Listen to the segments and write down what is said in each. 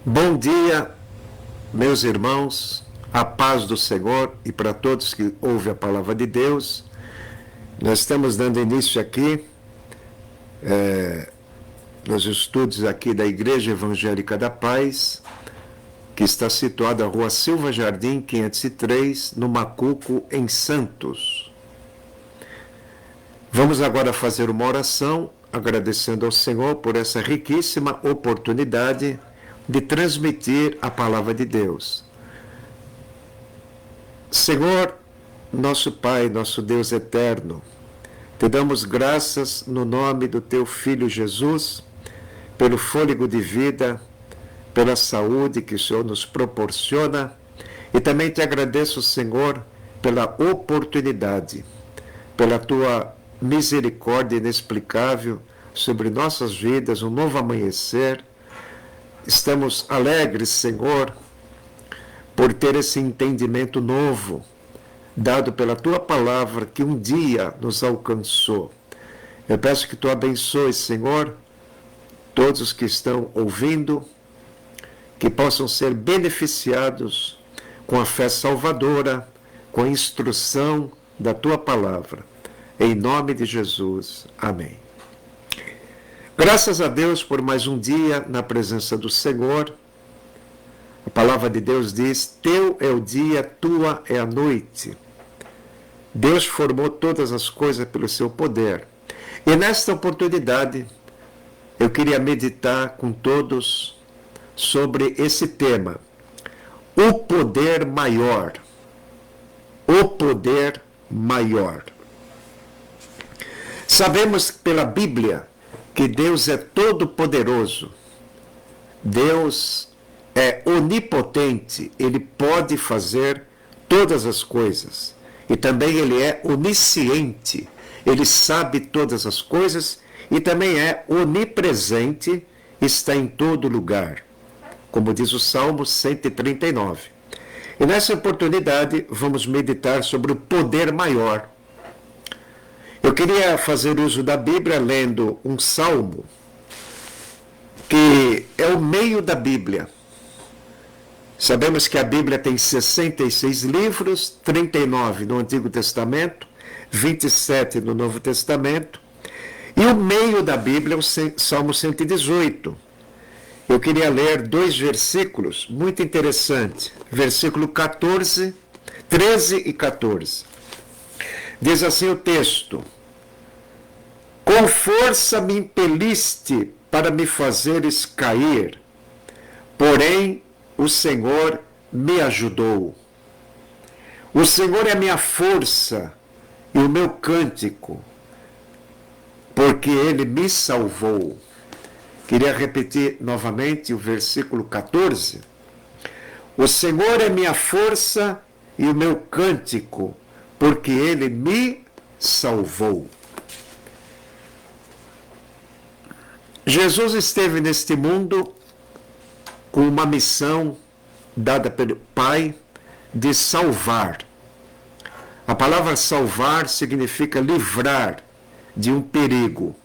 Bom dia, meus irmãos, a paz do Senhor e para todos que ouvem a palavra de Deus. Nós estamos dando início aqui nos estudos aqui da Igreja Evangélica da Paz, que está situada na Rua Silva Jardim, 503, no Macuco, em Santos. Vamos agora fazer uma oração, agradecendo ao Senhor por essa riquíssima oportunidade de transmitir a palavra de Deus. Senhor, nosso Pai, nosso Deus eterno, te damos graças no nome do teu Filho Jesus, pelo fôlego de vida, pela saúde que o Senhor nos proporciona, e também te agradeço, Senhor, pela oportunidade, pela tua misericórdia inexplicável sobre nossas vidas, um novo amanhecer. Estamos alegres, Senhor, por ter esse entendimento novo, dado pela Tua palavra, que um dia nos alcançou. Eu peço que Tu abençoes, Senhor, todos os que estão ouvindo, que possam ser beneficiados com a fé salvadora, com a instrução da Tua palavra. Em nome de Jesus. Amém. Graças a Deus por mais um dia na presença do Senhor. A palavra de Deus diz: teu é o dia, tua é a noite. Deus formou todas as coisas pelo seu poder. E nesta oportunidade, eu queria meditar com todos sobre esse tema: o poder maior. O poder maior. Sabemos pela Bíblia que Deus é todo-poderoso, Deus é onipotente, Ele pode fazer todas as coisas. E também Ele é onisciente, Ele sabe todas as coisas e também é onipresente, está em todo lugar, como diz o Salmo 139. E nessa oportunidade vamos meditar sobre o poder maior. Eu queria fazer uso da Bíblia lendo um salmo, que é o meio da Bíblia. Sabemos que a Bíblia tem 66 livros, 39 no Antigo Testamento, 27 no Novo Testamento, e o meio da Bíblia é o Salmo 118. Eu queria ler dois versículos muito interessantes, versículo 13 e 14. Diz assim o texto: com força me impeliste para me fazeres cair, porém o Senhor me ajudou. O Senhor é a minha força e o meu cântico, porque Ele me salvou. Queria repetir novamente o versículo 14. O Senhor é minha força e o meu cântico, porque Ele me salvou. Jesus esteve neste mundo com uma missão dada pelo Pai de salvar. A palavra salvar significa livrar de um perigo.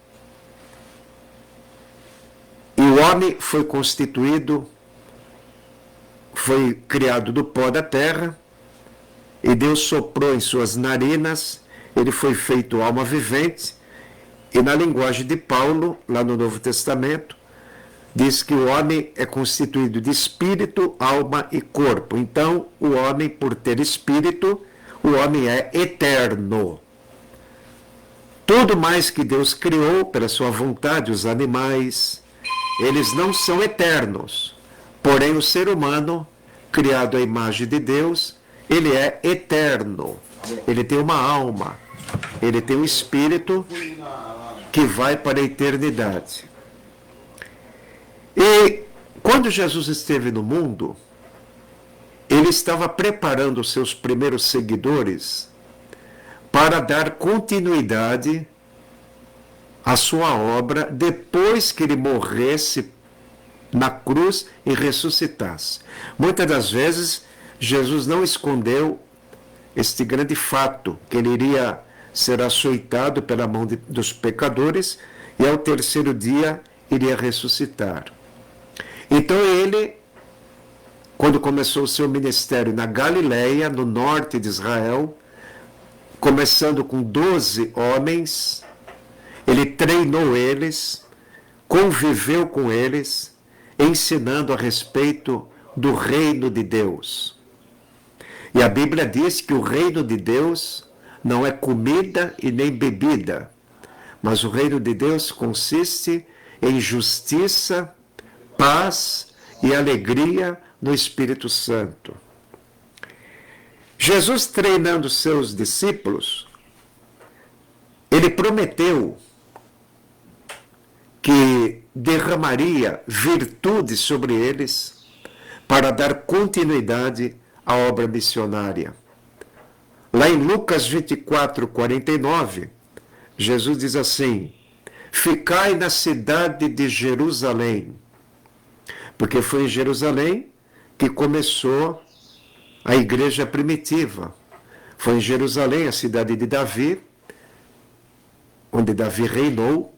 E o homem foi constituído, foi criado do pó da terra, e Deus soprou em suas narinas, ele foi feito alma vivente. E na linguagem de Paulo, lá no Novo Testamento, diz que o homem é constituído de espírito, alma e corpo. Então, o homem, por ter espírito, o homem é eterno. Tudo mais que Deus criou pela sua vontade, os animais, eles não são eternos. Porém, o ser humano, criado à imagem de Deus, ele é eterno. Ele tem uma alma, ele tem um espírito que vai para a eternidade. E quando Jesus esteve no mundo, ele estava preparando os seus primeiros seguidores para dar continuidade à sua obra depois que ele morresse na cruz e ressuscitasse. Muitas das vezes, Jesus não escondeu este grande fato, que ele iria ser açoitado pela mão dos pecadores e ao terceiro dia iria ressuscitar. Então ele quando começou o seu ministério na Galileia, no norte de Israel, começando com 12 homens. Ele treinou eles, conviveu com eles, ensinando a respeito do reino de Deus. E a Bíblia diz que o reino de Deus não é comida e nem bebida, mas o reino de Deus consiste em justiça, paz e alegria no Espírito Santo. Jesus, treinando seus discípulos, ele prometeu que derramaria virtude sobre eles para dar continuidade à obra missionária. Lá em Lucas 24, 49, Jesus diz assim: ficai na cidade de Jerusalém, porque foi em Jerusalém que começou a igreja primitiva. Foi em Jerusalém, a cidade de Davi, onde Davi reinou,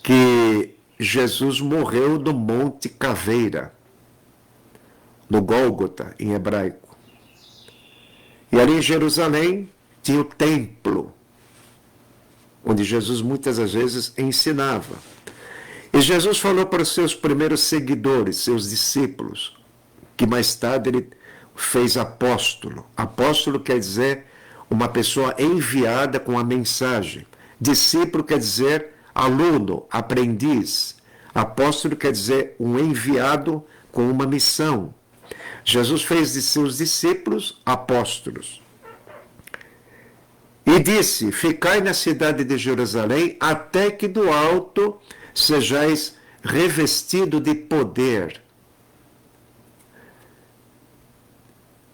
que Jesus morreu no Monte Caveira, no Gólgota, em hebraico. E ali em Jerusalém tinha o templo, onde Jesus muitas das vezes ensinava. E Jesus falou para os seus primeiros seguidores, seus discípulos, que mais tarde ele fez apóstolo. Apóstolo quer dizer uma pessoa enviada com a mensagem. Discípulo quer dizer aluno, aprendiz. Apóstolo quer dizer um enviado com uma missão. Jesus fez de seus discípulos apóstolos. E disse: ficai na cidade de Jerusalém, até que do alto sejais revestido de poder.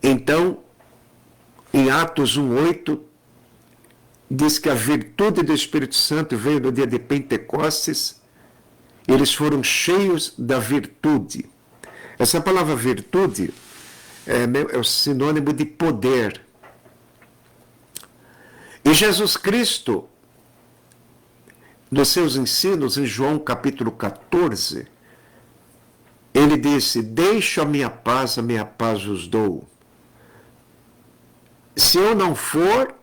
Então, em Atos 1:8, diz que a virtude do Espírito Santo veio no dia de Pentecostes. Eles foram cheios da virtude. Essa palavra virtude é o sinônimo de poder. E Jesus Cristo, nos seus ensinos, em João capítulo 14, ele disse: deixo a minha paz vos dou. Se eu não for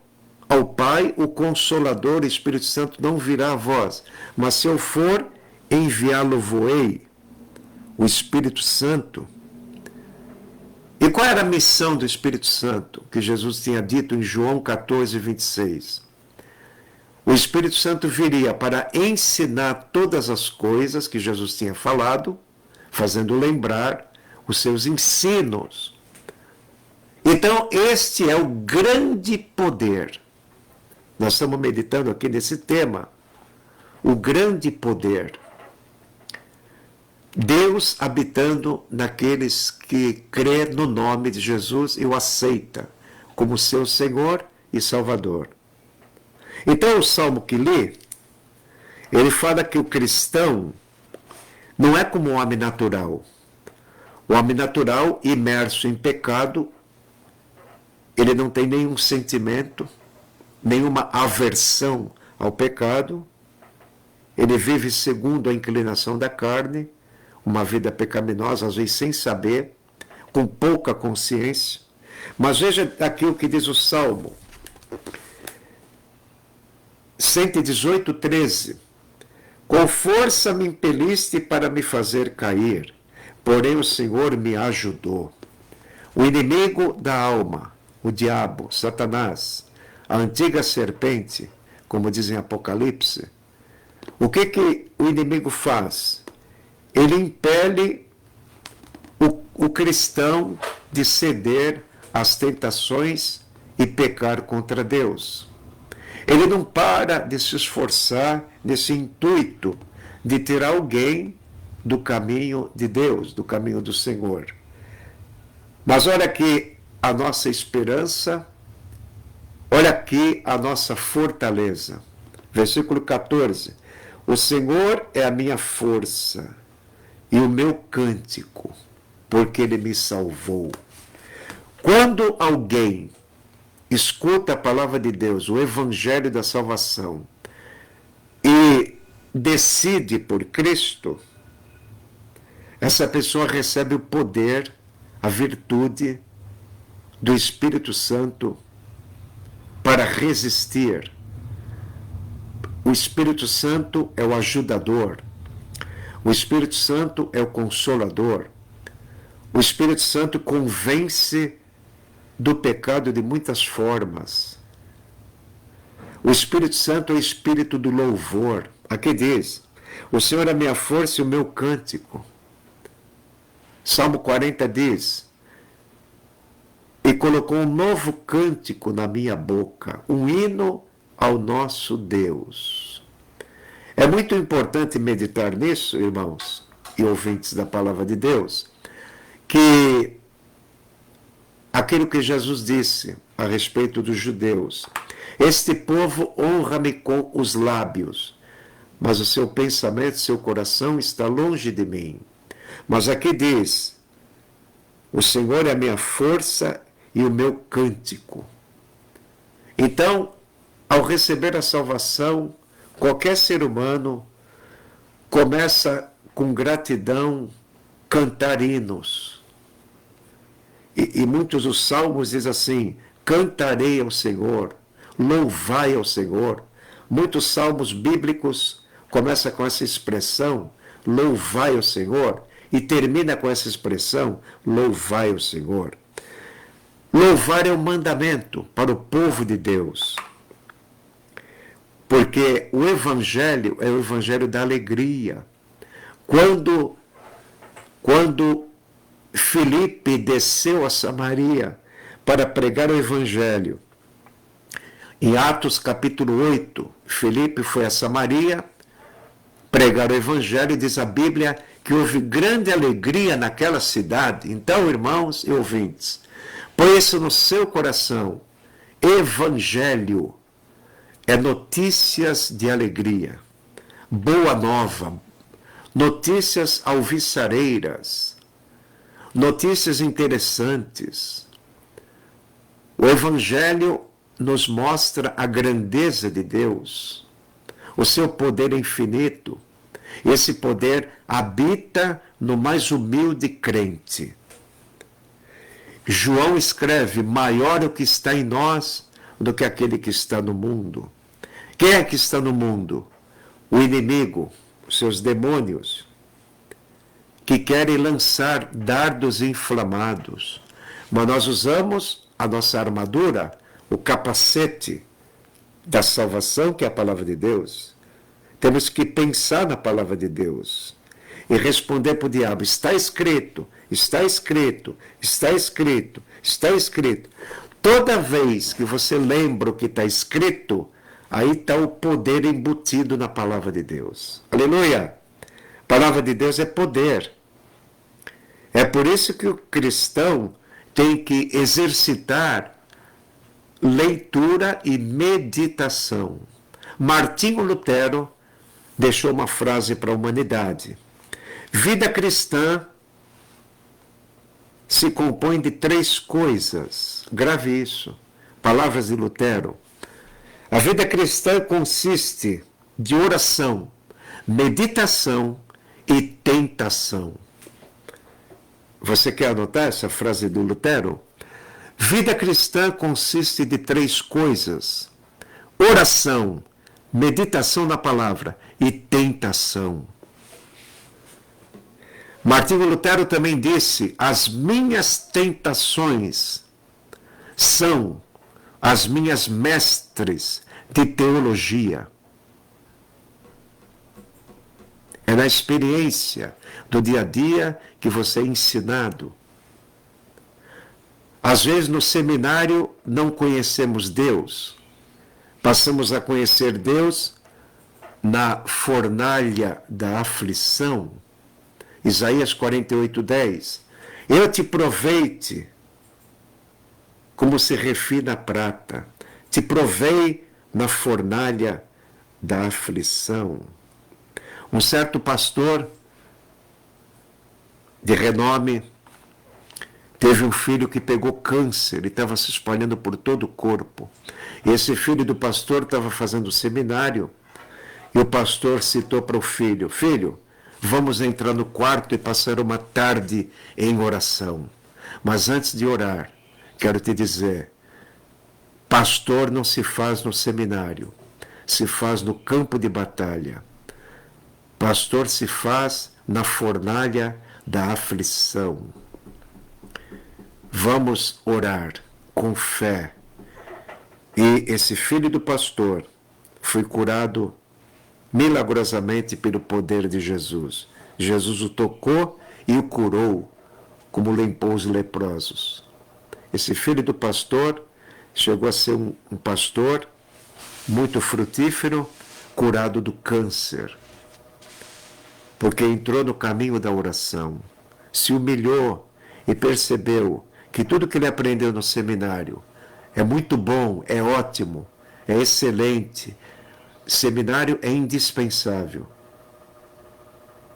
ao Pai, o Consolador, o Espírito Santo, não virá a vós. Mas se eu for, enviá-lo-vos-ei, o Espírito Santo. E qual era a missão do Espírito Santo, que Jesus tinha dito em João 14, 26? O Espírito Santo viria para ensinar todas as coisas que Jesus tinha falado, fazendo lembrar os seus ensinos. Então, este é o grande poder. Nós estamos meditando aqui nesse tema. O grande poder. Deus habitando naqueles que crê no nome de Jesus e o aceita como seu Senhor e Salvador. Então, o salmo que li, ele fala que o cristão não é como o homem natural. O homem natural, imerso em pecado, ele não tem nenhum sentimento, nenhuma aversão ao pecado. Ele vive segundo a inclinação da carne, uma vida pecaminosa, às vezes sem saber, com pouca consciência. Mas veja aqui o que diz o Salmo 118, 13. Com força me impeliste para me fazer cair, porém o Senhor me ajudou. O inimigo da alma, o diabo, Satanás, a antiga serpente, como diz em Apocalipse, o que o inimigo faz? Ele impele o cristão de ceder às tentações e pecar contra Deus. Ele não para de se esforçar nesse intuito de tirar alguém do caminho de Deus, do caminho do Senhor. Mas olha aqui a nossa esperança, olha aqui a nossa fortaleza. Versículo 14. O Senhor é a minha força e o meu cântico, porque Ele me salvou. Quando alguém escuta a palavra de Deus, o Evangelho da salvação, e decide por Cristo, essa pessoa recebe o poder a virtude do Espírito Santo para resistir. O Espírito Santo é o ajudador. O Espírito Santo é o consolador. O Espírito Santo convence do pecado de muitas formas. O Espírito Santo é o espírito do louvor. Aqui diz: o Senhor é a minha força e o meu cântico. Salmo 40 diz: e colocou um novo cântico na minha boca, um hino ao nosso Deus. É muito importante meditar nisso, irmãos e ouvintes da palavra de Deus, que aquilo que Jesus disse a respeito dos judeus: este povo honra-me com os lábios, mas o seu pensamento, seu coração está longe de mim. Mas aqui diz: o Senhor é a minha força e o meu cântico. Então, ao receber a salvação, qualquer ser humano começa com gratidão cantar hinos. E muitos dos salmos dizem assim: cantarei ao Senhor, louvai ao Senhor. Muitos salmos bíblicos começam com essa expressão, louvai ao Senhor, e termina com essa expressão, louvai ao Senhor. Louvar é um mandamento para o povo de Deus, porque o Evangelho é o Evangelho da alegria. Quando Filipe desceu a Samaria para pregar o Evangelho, em Atos capítulo 8, Filipe foi a Samaria pregar o Evangelho, e diz a Bíblia que houve grande alegria naquela cidade. Então, irmãos e ouvintes, põe isso no seu coração. Evangelho é notícias de alegria, boa nova, notícias alviçareiras, notícias interessantes. O Evangelho nos mostra a grandeza de Deus, o seu poder infinito. Esse poder habita no mais humilde crente. João escreve: maior é o que está em nós do que aquele que está no mundo. Quem é que está no mundo? O inimigo, os seus demônios, que querem lançar dardos inflamados. Mas nós usamos a nossa armadura, o capacete da salvação, que é a palavra de Deus. Temos que pensar na palavra de Deus e responder para o diabo: está escrito, está escrito, está escrito, está escrito. Toda vez que você lembra o que está escrito, aí está o poder embutido na palavra de Deus. Aleluia! A palavra de Deus é poder. É por isso que o cristão tem que exercitar leitura e meditação. Martinho Lutero deixou uma frase para a humanidade: vida cristã se compõe de 3 coisas. Grave isso. Palavras de Lutero. A vida cristã consiste de oração, meditação e tentação. Você quer anotar essa frase do Lutero? Vida cristã consiste de 3 coisas: oração, meditação na palavra e tentação. Martinho Lutero também disse: as minhas tentações são as minhas mestres de teologia. É na experiência do dia a dia que você é ensinado. Às vezes no seminário não conhecemos Deus. Passamos a conhecer Deus na fornalha da aflição. Isaías 48:10. Eu te proveite como se refina a prata. Te provei na fornalha da aflição. Um certo pastor de renome teve um filho que pegou câncer e estava se espalhando por todo o corpo. E esse filho do pastor estava fazendo seminário e o pastor citou para o filho: filho, vamos entrar no quarto e passar uma tarde em oração. Mas antes de orar, quero te dizer, pastor não se faz no seminário, se faz no campo de batalha. Pastor se faz na fornalha da aflição. Vamos orar com fé. E esse filho do pastor foi curado milagrosamente pelo poder de Jesus. Jesus o tocou e o curou, como limpou os leprosos. Esse filho do pastor chegou a ser um pastor muito frutífero, curado do câncer, porque entrou no caminho da oração, se humilhou e percebeu que tudo que ele aprendeu no seminário é muito bom, é ótimo, é excelente. Seminário é indispensável.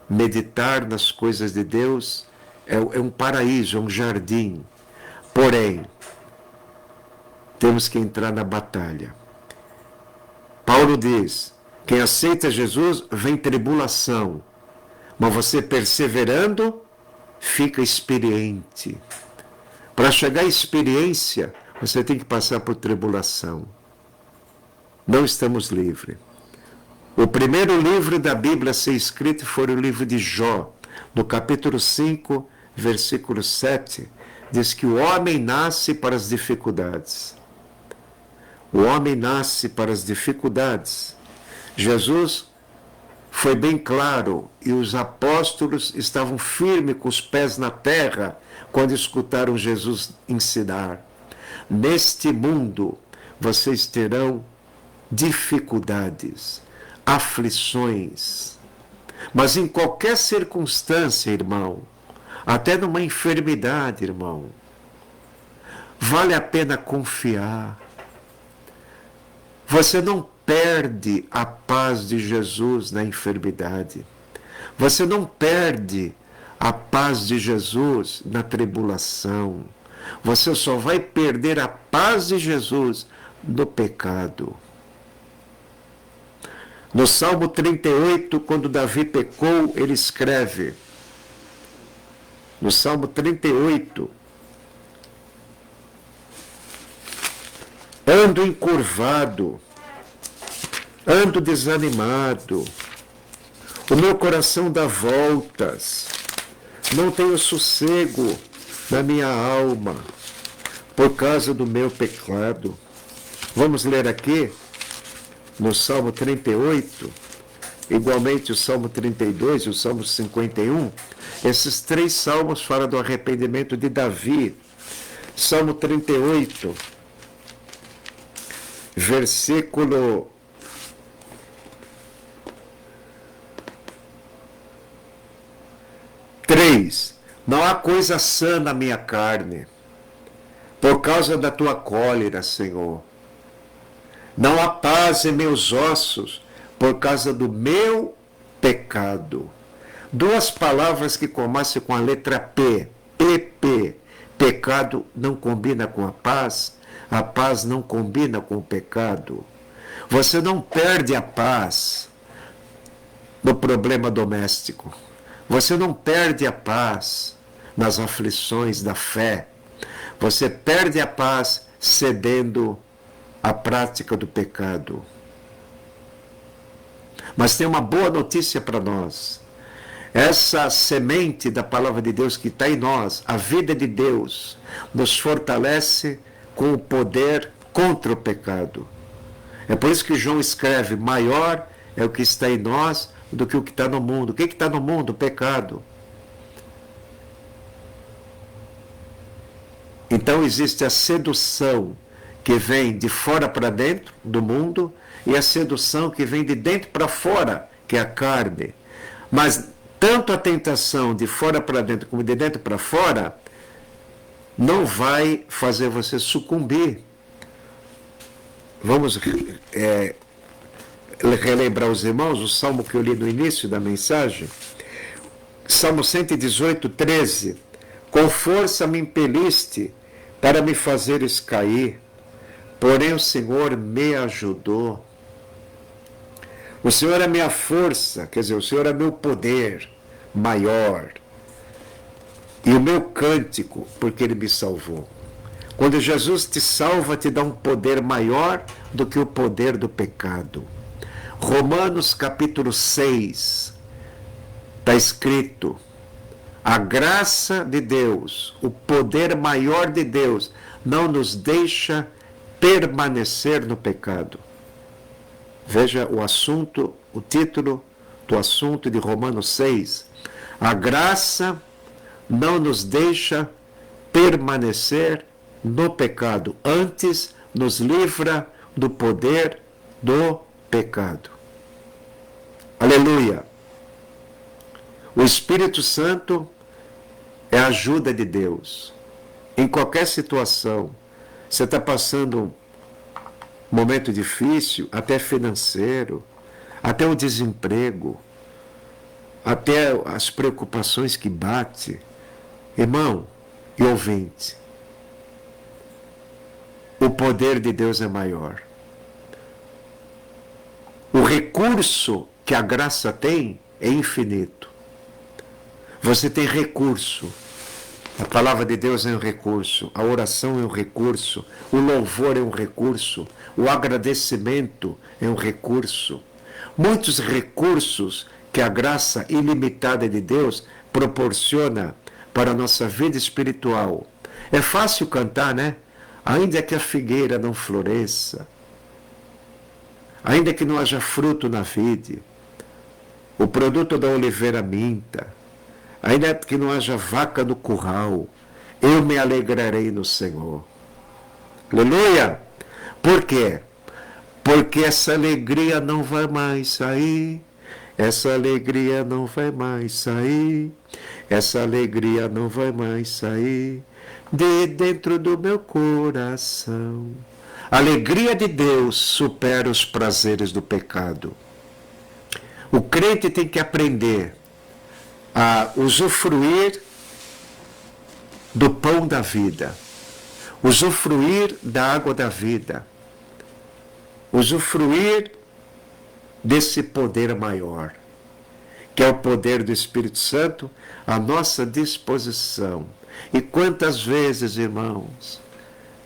Meditar nas coisas de Deus é um paraíso, é um jardim. Porém, temos que entrar na batalha. Paulo diz, quem aceita Jesus vem tribulação, mas você perseverando, fica experiente. Para chegar à experiência, você tem que passar por tribulação. Não estamos livres. O primeiro livro da Bíblia a ser escrito foi o livro de Jó. No capítulo 5, versículo 7, diz que o homem nasce para as dificuldades. O homem nasce para as dificuldades. Jesus foi bem claro e os apóstolos estavam firmes com os pés na terra quando escutaram Jesus ensinar. Neste mundo vocês terão dificuldades, aflições. Mas em qualquer circunstância, irmão, até numa enfermidade, irmão, vale a pena confiar. Você não perde a paz de Jesus na enfermidade. Você não perde a paz de Jesus na tribulação. Você só vai perder a paz de Jesus no pecado. No Salmo 38, quando Davi pecou, ele escreve, no Salmo 38, ando encurvado, ando desanimado, o meu coração dá voltas, não tenho sossego na minha alma, por causa do meu pecado. Vamos ler aqui, no Salmo 38, igualmente o Salmo 32 e o Salmo 51, esses três salmos falam do arrependimento de Davi. Salmo 38, versículo 3. Não há coisa sã na minha carne, por causa da tua cólera, Senhor. Não há paz em meus ossos, por causa do meu pecado. Duas palavras que começam com a letra P. PP. Pecado não combina com a paz não combina com o pecado. Você não perde a paz no problema doméstico. Você não perde a paz nas aflições da fé. Você perde a paz cedendo à prática do pecado. Mas tem uma boa notícia para nós. Essa semente da palavra de Deus que está em nós, a vida de Deus, nos fortalece com o poder contra o pecado. É por isso que João escreve, maior é o que está em nós do que o que está no mundo. O que está no mundo? O pecado. Então existe a sedução que vem de fora para dentro do mundo e a sedução que vem de dentro para fora, que é a carne. Mas tanto a tentação de fora para dentro como de dentro para fora não vai fazer você sucumbir. Vamos relembrar os irmãos o salmo que eu li no início da mensagem. Salmo 118, 13. Com força me impeliste para me fazeres cair, porém o Senhor me ajudou. O Senhor é minha força, quer dizer, o Senhor é meu poder maior. E o meu cântico, porque ele me salvou. Quando Jesus te salva, te dá um poder maior do que o poder do pecado. Romanos capítulo 6, está escrito: a graça de Deus, o poder maior de Deus, não nos deixa permanecer no pecado. Veja o assunto, o título do assunto de Romanos 6. A graça não nos deixa permanecer no pecado, antes nos livra do poder do pecado. Aleluia! O Espírito Santo é a ajuda de Deus. Em qualquer situação, você está passando um momento difícil, até financeiro, até o desemprego, até as preocupações que batem. Irmão e ouvinte, o poder de Deus é maior. O recurso que a graça tem é infinito. Você tem recurso. A palavra de Deus é um recurso, a oração é um recurso, o louvor é um recurso, o agradecimento é um recurso. Muitos recursos que a graça ilimitada de Deus proporciona para a nossa vida espiritual. É fácil cantar, né? Ainda que a figueira não floresça, ainda que não haja fruto na vide, o produto da oliveira minta, ainda que não haja vaca no curral, eu me alegrarei no Senhor. Aleluia! Por quê? Porque essa alegria não vai mais sair, essa alegria não vai mais sair, essa alegria não vai mais sair de dentro do meu coração. A alegria de Deus supera os prazeres do pecado. O crente tem que aprender a usufruir do pão da vida, usufruir da água da vida, usufruir desse poder maior, que é o poder do Espírito Santo à nossa disposição. E quantas vezes, irmãos,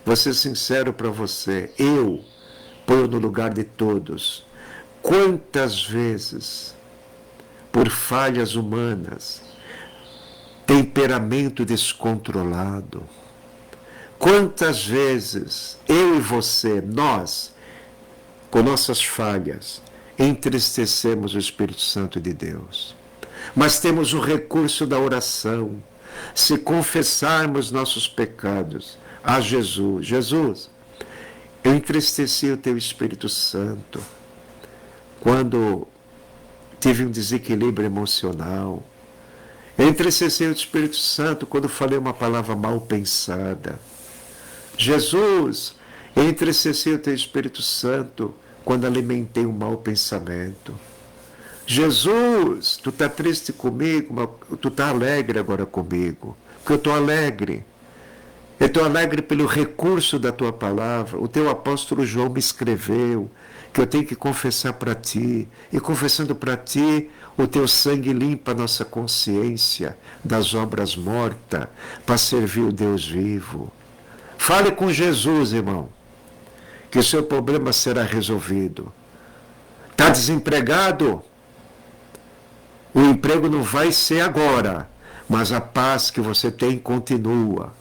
vou ser sincero para você, eu ponho no lugar de todos, quantas vezes, por falhas humanas, temperamento descontrolado, quantas vezes eu e você, nós, com nossas falhas, entristecemos o Espírito Santo de Deus. Mas temos o recurso da oração. Se confessarmos nossos pecados a Jesus, Jesus, eu entristeci o teu Espírito Santo quando tive um desequilíbrio emocional. Eu entristeci o Espírito Santo quando falei uma palavra mal pensada. Jesus, eu entristeci o teu Espírito Santo quando alimentei um mau pensamento. Jesus, tu está triste comigo, mas tu está alegre agora comigo, porque eu estou alegre. Eu estou alegre pelo recurso da tua palavra. O teu apóstolo João me escreveu que eu tenho que confessar para ti, e confessando para ti, o teu sangue limpa a nossa consciência das obras mortas, para servir o Deus vivo. Fale com Jesus, irmão, que o seu problema será resolvido. Está desempregado? O emprego não vai ser agora, mas a paz que você tem continua.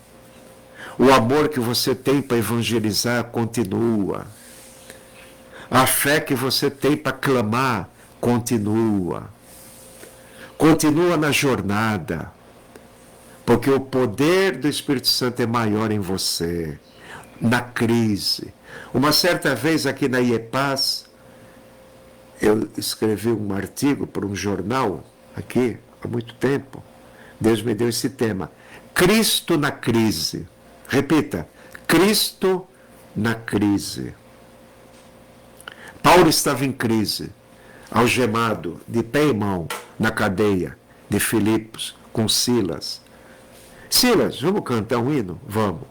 O amor que você tem para evangelizar continua. A fé que você tem para clamar continua. Continua na jornada, porque o poder do Espírito Santo é maior em você. Na crise. Uma certa vez aqui na IEPAS, eu escrevi um artigo para um jornal, aqui, há muito tempo. Deus me deu esse tema. Cristo na crise. Repita, Cristo na crise. Paulo estava em crise, algemado, de pé e mão, na cadeia de Filipos, com Silas. Silas, vamos cantar um hino? Vamos.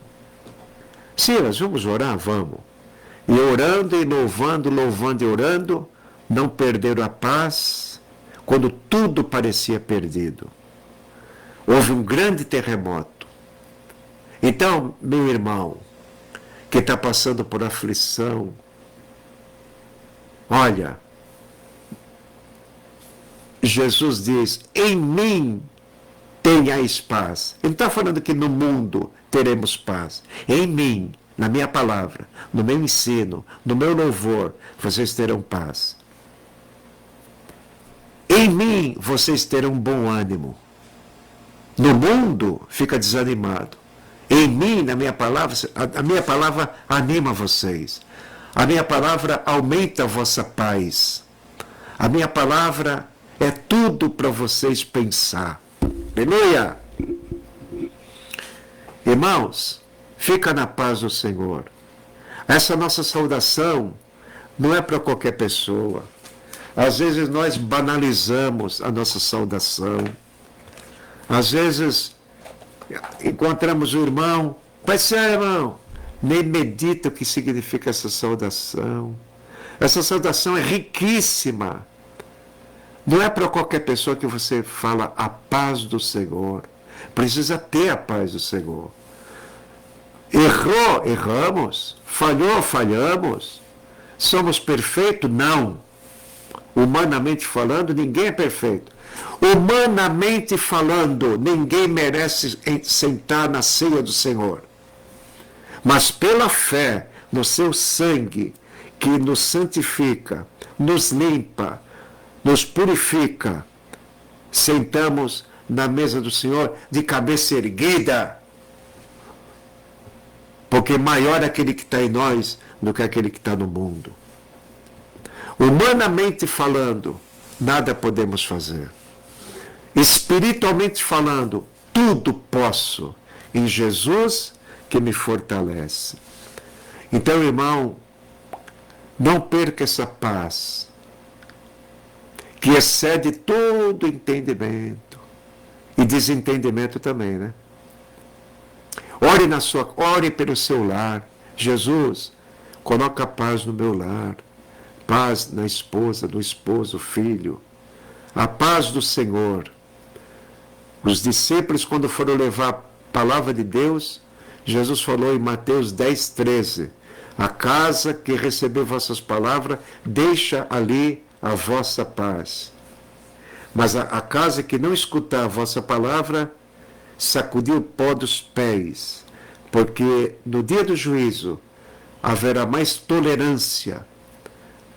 Silas, vamos orar? Vamos. E orando e louvando, louvando e orando, não perderam a paz quando tudo parecia perdido. Houve um grande terremoto. Então, meu irmão, que está passando por aflição, olha, Jesus diz, em mim tenhais paz. Ele não está falando que no mundo teremos paz. Em mim, na minha palavra, no meu ensino, no meu louvor, vocês terão paz. Em mim, vocês terão bom ânimo. No mundo, fica desanimado. Em mim, na minha palavra, a minha palavra anima vocês. A minha palavra aumenta a vossa paz. A minha palavra é tudo para vocês pensar. Aleluia! Irmãos, fica na paz do Senhor. Essa nossa saudação não é para qualquer pessoa. Às vezes nós banalizamos a nossa saudação. Às vezes encontramos o irmão, pai ser, irmão, nem medita o que significa essa saudação. Essa saudação é riquíssima. Não é para qualquer pessoa que você fala a paz do Senhor. Precisa ter a paz do Senhor. Errou, erramos. Falhou, falhamos. Somos perfeitos? Não. Humanamente falando, ninguém é perfeito. Humanamente falando, ninguém merece sentar na ceia do Senhor. Mas pela fé no seu sangue, que nos santifica, nos limpa, nos purifica, sentamos na mesa do Senhor de cabeça erguida. Porque maior é aquele que está em nós do que aquele que está no mundo. Humanamente falando, nada podemos fazer. Espiritualmente falando, tudo posso em Jesus que me fortalece. Então, irmão, não perca essa paz que excede todo entendimento e desentendimento também, né? Ore pelo seu lar. Jesus, coloca paz no meu lar. Paz na esposa, no esposo, filho. A paz do Senhor. Os discípulos, quando foram levar a palavra de Deus, Jesus falou em Mateus 10:13, a casa que recebeu vossas palavras, deixa ali a vossa paz. Mas a casa que não escutar a vossa palavra, sacudir o pó dos pés, porque no dia do juízo haverá mais tolerância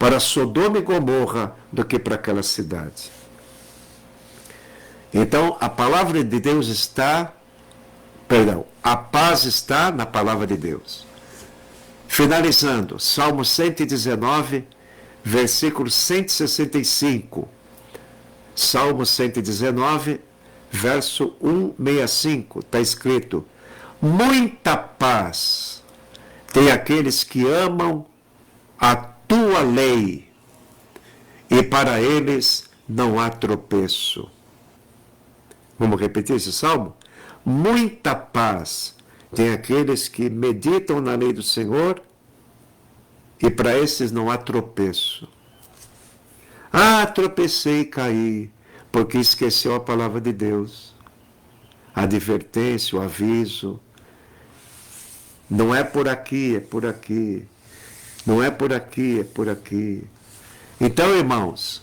para Sodoma e Gomorra do que para aquela cidade. Então, a palavra de Deus a paz está na palavra de Deus. Finalizando, Salmo 119, versículo 165. Salmo 119, verso 165, está escrito: muita paz tem aqueles que amam a tua lei, e para eles não há tropeço. Vamos repetir esse salmo? Muita paz tem aqueles que meditam na lei do Senhor, e para esses não há tropeço. Ah, tropecei e caí, porque esqueceu a palavra de Deus. A advertência, o aviso. Não é por aqui, é por aqui. Não é por aqui, é por aqui. Então, irmãos,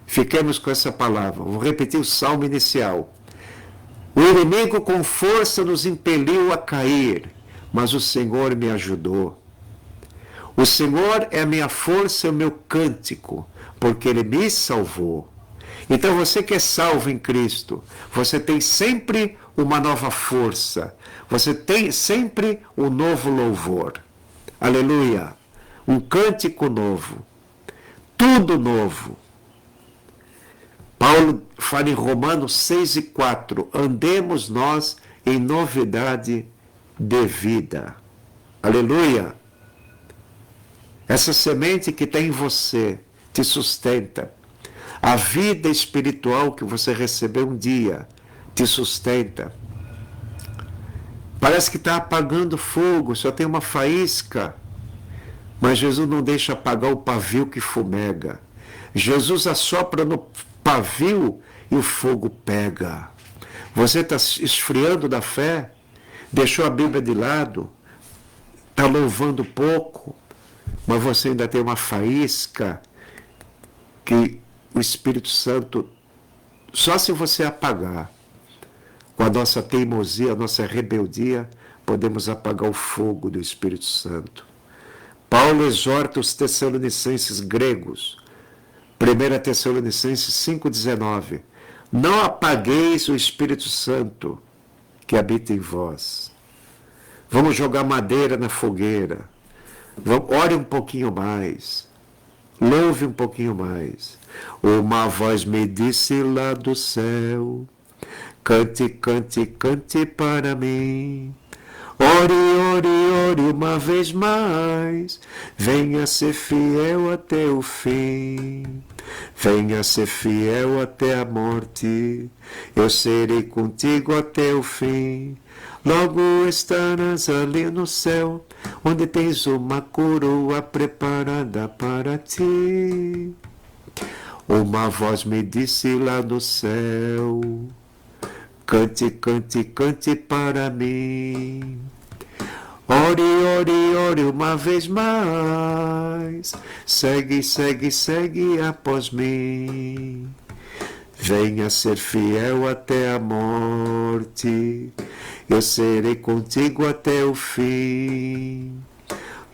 fiquemos com essa palavra. Vou repetir o salmo inicial. O inimigo com força nos impeliu a cair, mas o Senhor me ajudou. O Senhor é a minha força e o meu cântico, porque Ele me salvou. Então você que é salvo em Cristo, você tem sempre uma nova força, você tem sempre um novo louvor. Aleluia! Um cântico novo, tudo novo. Paulo fala em Romanos 6:4, andemos nós em novidade de vida. Aleluia! Essa semente que tem em você te sustenta. A vida espiritual que você recebeu um dia te sustenta. Parece que está apagando fogo, só tem uma faísca. Mas Jesus não deixa apagar o pavio que fumega. Jesus assopra no pavio e o fogo pega. Você está esfriando da fé? Deixou a Bíblia de lado? Está louvando pouco? Mas você ainda tem uma faísca que o Espírito Santo, só se você apagar, com a nossa teimosia, a nossa rebeldia, podemos apagar o fogo do Espírito Santo. Paulo exorta os tessalonicenses gregos, 1 Tessalonicenses 5,19, não apagueis o Espírito Santo que habita em vós. Vamos jogar madeira na fogueira, ore um pouquinho mais, louve um pouquinho mais. Uma voz me disse lá do céu, cante, cante, cante para mim. Ore, ore, ore uma vez mais, venha ser fiel até o fim. Venha ser fiel até a morte, eu serei contigo até o fim. Logo estarás ali no céu, onde tens uma coroa preparada para ti. Uma voz me disse lá do céu, cante, cante, cante para mim. Ore, ore, ore uma vez mais, segue, segue, segue após mim. Venha ser fiel até a morte, eu serei contigo até o fim.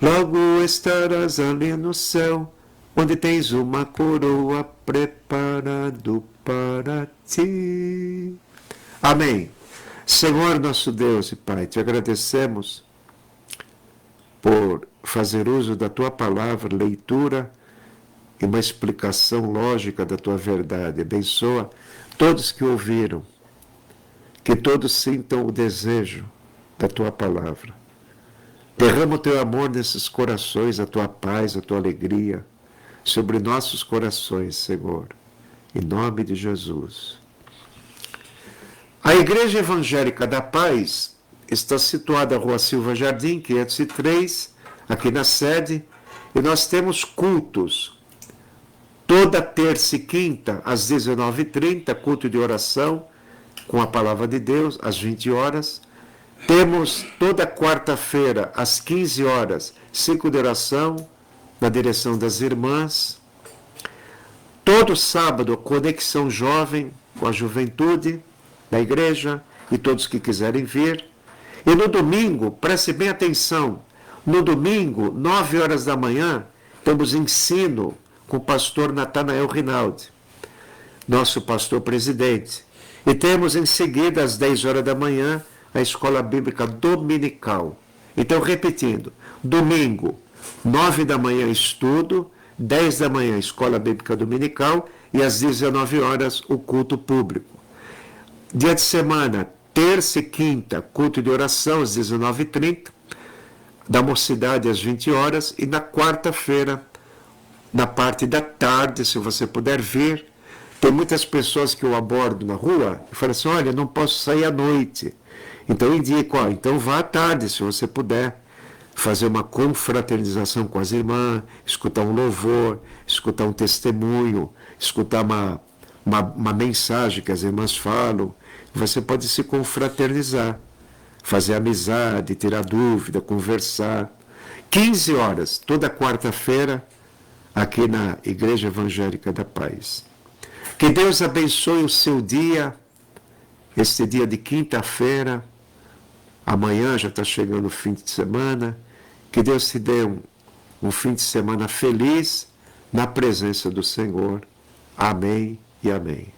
Logo estarás ali no céu, onde tens uma coroa preparado para ti. Amém. Senhor nosso Deus e Pai, te agradecemos por fazer uso da tua palavra, leitura e uma explicação lógica da tua verdade. Abençoa todos que ouviram, que todos sintam o desejo da tua palavra. Derrama o teu amor nesses corações, a tua paz, a tua alegria sobre nossos corações, Senhor. Em nome de Jesus. A Igreja Evangélica da Paz está situada na Rua Silva Jardim, 503, aqui na sede, e nós temos cultos toda terça e quinta, às 19h30, culto de oração, com a Palavra de Deus, às 20 horas. Temos toda quarta-feira, às 15 horas, ciclo de oração, na direção das irmãs. Todo sábado, Conexão Jovem, com a juventude da igreja, e todos que quiserem vir. E no domingo, preste bem atenção, no domingo, 9 horas da manhã, temos ensino com o pastor Natanael Rinaldi, nosso pastor presidente. E temos em seguida, às 10 horas da manhã, a escola bíblica dominical. Então, repetindo, domingo, 9 da manhã, estudo, 10 da manhã, escola bíblica dominical, e às 19 horas, o culto público. Dia de semana, terça e quinta, culto de oração, às 19h30, da mocidade às 20 horas, e na quarta-feira, na parte da tarde, se você puder vir. Tem muitas pessoas que eu abordo na rua e falam assim, olha, não posso sair à noite. Então eu indico, então vá à tarde, se você puder, fazer uma confraternização com as irmãs, escutar um louvor, escutar um testemunho, escutar uma mensagem que as irmãs falam. Você pode se confraternizar, fazer amizade, tirar dúvida, conversar. 15 horas, toda quarta-feira, aqui na Igreja Evangélica da Paz. Que Deus abençoe o seu dia, este dia de quinta-feira. Amanhã já está chegando o fim de semana. Que Deus te dê um fim de semana feliz na presença do Senhor. Amém e amém.